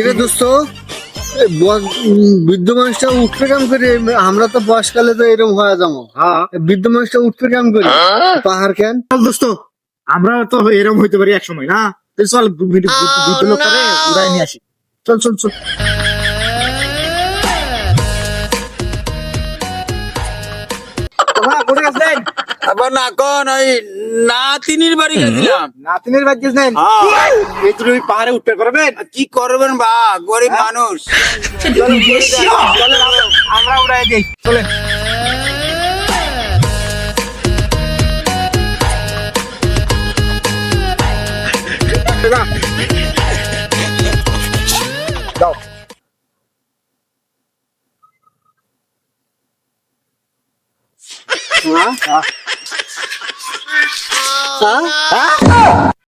কিরে দোস্ত, বৃদ্ধ মানুষটা উঠবে কাম করে? আমরা তো বয়সকালে তো এরকম হয়ে যাবো। হ্যাঁ বৃদ্ধ মানুষটা উঠবে কাম করে পাহাড় কেন? চল দোস্ত, আমরা তো এরকম হইতে পারি এক সময় না। তো চল বৃদ্ধ লোকটারে উড়াই নিয়ে আসি। চল চল চল। কোথায় গেছেন? আবার না কোন ওই নাতিনির বাড়ি গেছিলাম। নাতিনের বাড়ি গেছেন? হ্যাঁ। এই তুই ওই পাহাড়ে উঠতে করবেন? কি করবেন বা, গরিব মানুষ। চলেন, আমরা উড়াই দিই, চলেন। যাও। হ্যাঁ?